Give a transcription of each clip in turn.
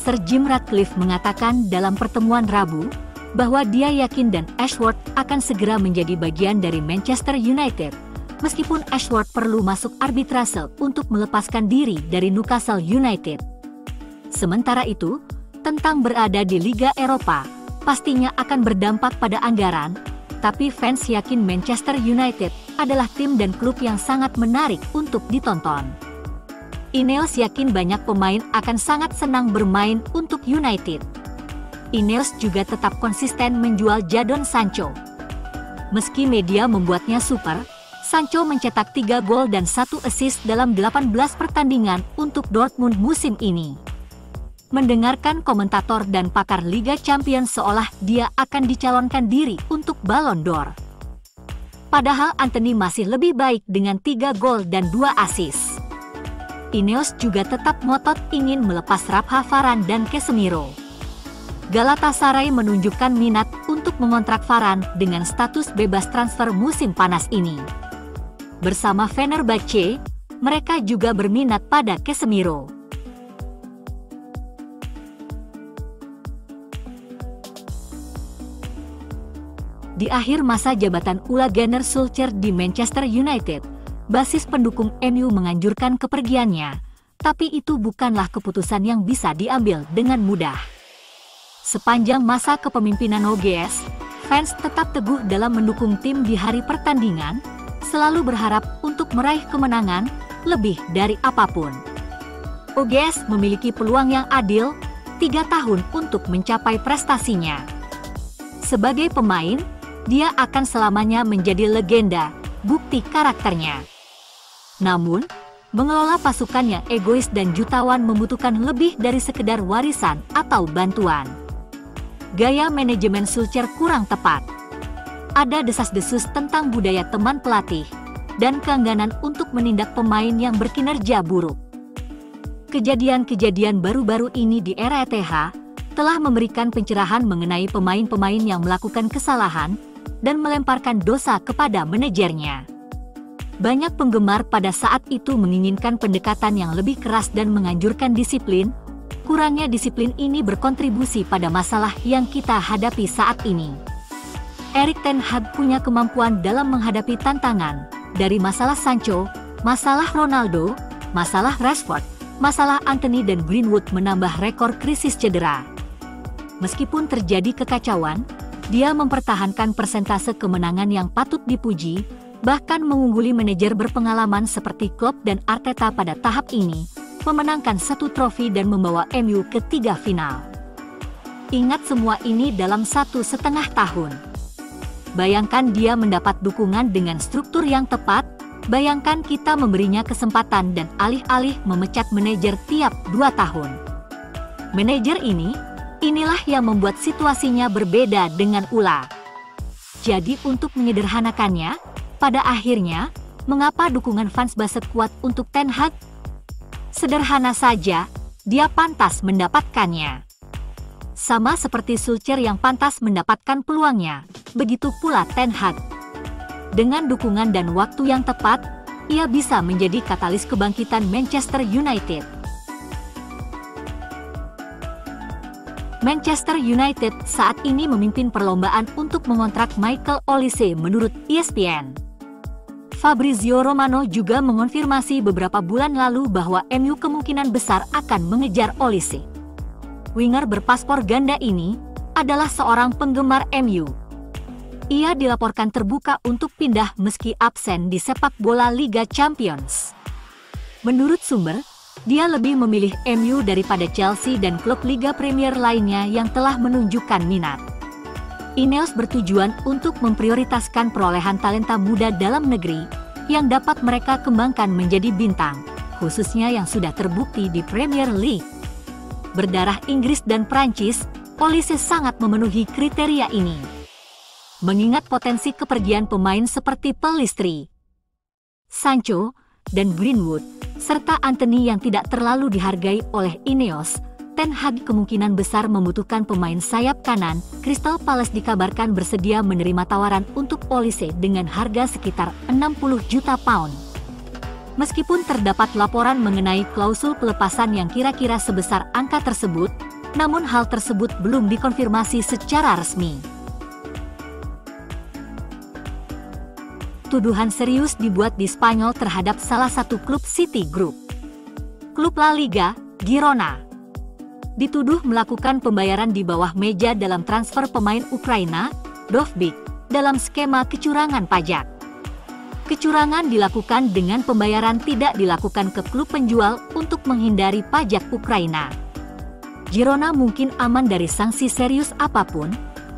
Sir Jim Ratcliffe mengatakan dalam pertemuan Rabu, bahwa dia yakin dan Ashworth akan segera menjadi bagian dari Manchester United, meskipun Ashworth perlu masuk arbitrase untuk melepaskan diri dari Newcastle United. Sementara itu, tentang berada di Liga Eropa, pastinya akan berdampak pada anggaran, tapi fans yakin Manchester United adalah tim dan klub yang sangat menarik untuk ditonton. Ineos yakin banyak pemain akan sangat senang bermain untuk United. Ineos juga tetap konsisten menjual Jadon Sancho. Meski media membuatnya super, Sancho mencetak 3 gol dan 1 assist dalam 18 pertandingan untuk Dortmund musim ini. Mendengarkan komentator dan pakar Liga Champions seolah dia akan dicalonkan diri untuk Ballon d'Or. Padahal Antony masih lebih baik dengan 3 gol dan 2 assist. Ineos juga tetap ngotot ingin melepas Rafa Varane dan Casemiro. Galatasaray menunjukkan minat untuk mengontrak Varane dengan status bebas transfer musim panas ini. Bersama Fenerbahce, mereka juga berminat pada Casemiro. Di akhir masa jabatan Ole Gunnar Solskjaer di Manchester United, basis pendukung MU menganjurkan kepergiannya, tapi itu bukanlah keputusan yang bisa diambil dengan mudah. Sepanjang masa kepemimpinan OGS, fans tetap teguh dalam mendukung tim di hari pertandingan, selalu berharap untuk meraih kemenangan lebih dari apapun. OGS memiliki peluang yang adil, 3 tahun untuk mencapai prestasinya. Sebagai pemain, dia akan selamanya menjadi legenda, bukti karakternya. Namun, mengelola pasukan yang egois dan jutawan membutuhkan lebih dari sekedar warisan atau bantuan. Gaya manajemen Solskjaer kurang tepat. Ada desas-desus tentang budaya teman pelatih, dan keengganan untuk menindak pemain yang berkinerja buruk. Kejadian-kejadian baru-baru ini di era ETH telah memberikan pencerahan mengenai pemain-pemain yang melakukan kesalahan dan melemparkan dosa kepada manajernya. Banyak penggemar pada saat itu menginginkan pendekatan yang lebih keras dan menganjurkan disiplin. Kurangnya disiplin ini berkontribusi pada masalah yang kita hadapi saat ini. Erik ten Hag punya kemampuan dalam menghadapi tantangan, dari masalah Sancho, masalah Ronaldo, masalah Rashford, masalah Antony dan Greenwood menambah rekor krisis cedera. Meskipun terjadi kekacauan, dia mempertahankan persentase kemenangan yang patut dipuji, bahkan mengungguli manajer berpengalaman seperti Klopp dan Arteta pada tahap ini, memenangkan 1 trofi dan membawa MU ke 3 final. Ingat semua ini dalam 1,5 tahun. Bayangkan dia mendapat dukungan dengan struktur yang tepat, bayangkan kita memberinya kesempatan dan alih-alih memecat manajer tiap 2 tahun. Manajer inilah yang membuat situasinya berbeda dengan Ula. Jadi untuk menyederhanakannya, pada akhirnya, mengapa dukungan fans Basel kuat untuk Ten Hag? Sederhana saja, dia pantas mendapatkannya. Sama seperti Solskjaer yang pantas mendapatkan peluangnya, begitu pula Ten Hag. Dengan dukungan dan waktu yang tepat, ia bisa menjadi katalis kebangkitan Manchester United. Manchester United saat ini memimpin perlombaan untuk mengontrak Michael Olise menurut ESPN. Fabrizio Romano juga mengonfirmasi beberapa bulan lalu bahwa MU kemungkinan besar akan mengejar Olise. Winger berpaspor ganda ini adalah seorang penggemar MU. Ia dilaporkan terbuka untuk pindah meski absen di sepak bola Liga Champions. Menurut sumber, dia lebih memilih MU daripada Chelsea dan klub Liga Premier lainnya yang telah menunjukkan minat. Ineos bertujuan untuk memprioritaskan perolehan talenta muda dalam negeri yang dapat mereka kembangkan menjadi bintang, khususnya yang sudah terbukti di Premier League. Berdarah Inggris dan Prancis, Olise sangat memenuhi kriteria ini. Mengingat potensi kepergian pemain seperti Pelistri, Sancho, dan Greenwood, serta Antony yang tidak terlalu dihargai oleh Ineos, Ten Hag kemungkinan besar membutuhkan pemain sayap kanan. Crystal Palace dikabarkan bersedia menerima tawaran untuk Olise dengan harga sekitar 60 juta pound. Meskipun terdapat laporan mengenai klausul pelepasan yang kira-kira sebesar angka tersebut, namun hal tersebut belum dikonfirmasi secara resmi. Tuduhan serius dibuat di Spanyol terhadap salah satu klub City Group. Klub La Liga, Girona, dituduh melakukan pembayaran di bawah meja dalam transfer pemain Ukraina, Dovbyk, dalam skema kecurangan pajak. Kecurangan dilakukan dengan pembayaran tidak dilakukan ke klub penjual untuk menghindari pajak Ukraina. Girona mungkin aman dari sanksi serius apapun,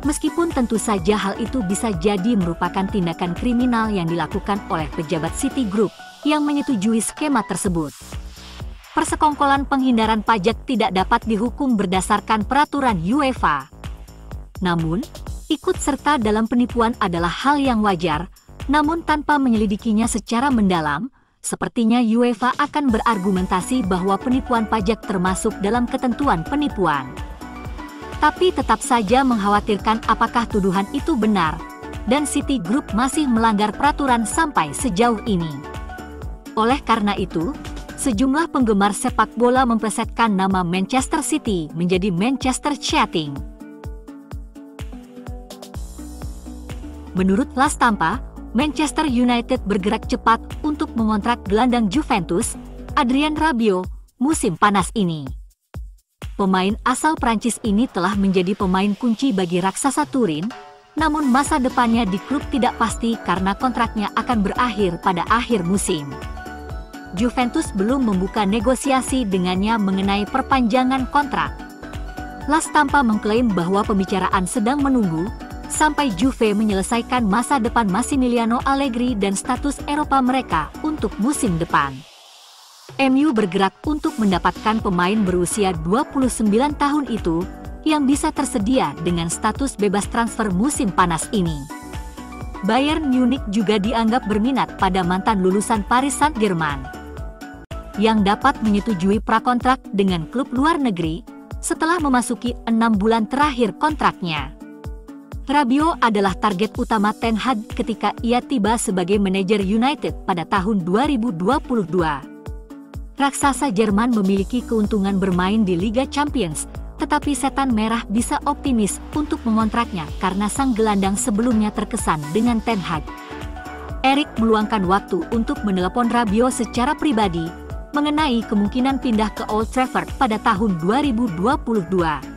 meskipun tentu saja hal itu bisa jadi merupakan tindakan kriminal yang dilakukan oleh pejabat City Group yang menyetujui skema tersebut. Persekongkolan penghindaran pajak tidak dapat dihukum berdasarkan peraturan UEFA. Namun, ikut serta dalam penipuan adalah hal yang wajar, namun tanpa menyelidikinya secara mendalam, sepertinya UEFA akan berargumentasi bahwa penipuan pajak termasuk dalam ketentuan penipuan. Tapi tetap saja mengkhawatirkan apakah tuduhan itu benar, dan City Group masih melanggar peraturan sampai sejauh ini. Oleh karena itu, sejumlah penggemar sepak bola memplesetkan nama Manchester City menjadi Manchester Cheating. Menurut Las Tampa, Manchester United bergerak cepat untuk mengontrak gelandang Juventus, Adrien Rabiot, musim panas ini. Pemain asal Prancis ini telah menjadi pemain kunci bagi raksasa Turin, namun masa depannya di klub tidak pasti karena kontraknya akan berakhir pada akhir musim. Juventus belum membuka negosiasi dengannya mengenai perpanjangan kontrak. Las Tampa mengklaim bahwa pembicaraan sedang menunggu sampai Juve menyelesaikan masa depan Massimiliano Allegri dan status Eropa mereka untuk musim depan. MU bergerak untuk mendapatkan pemain berusia 29 tahun itu yang bisa tersedia dengan status bebas transfer musim panas ini. Bayern Munich juga dianggap berminat pada mantan lulusan Paris Saint-Germain yang dapat menyetujui prakontrak dengan klub luar negeri setelah memasuki 6 bulan terakhir kontraknya. Rabiot adalah target utama Ten Hag ketika ia tiba sebagai manajer United pada tahun 2022. Raksasa Jerman memiliki keuntungan bermain di Liga Champions, tetapi setan merah bisa optimis untuk mengontraknya karena sang gelandang sebelumnya terkesan dengan Ten Hag. Erik meluangkan waktu untuk menelepon Rabiot secara pribadi mengenai kemungkinan pindah ke Old Trafford pada tahun 2022.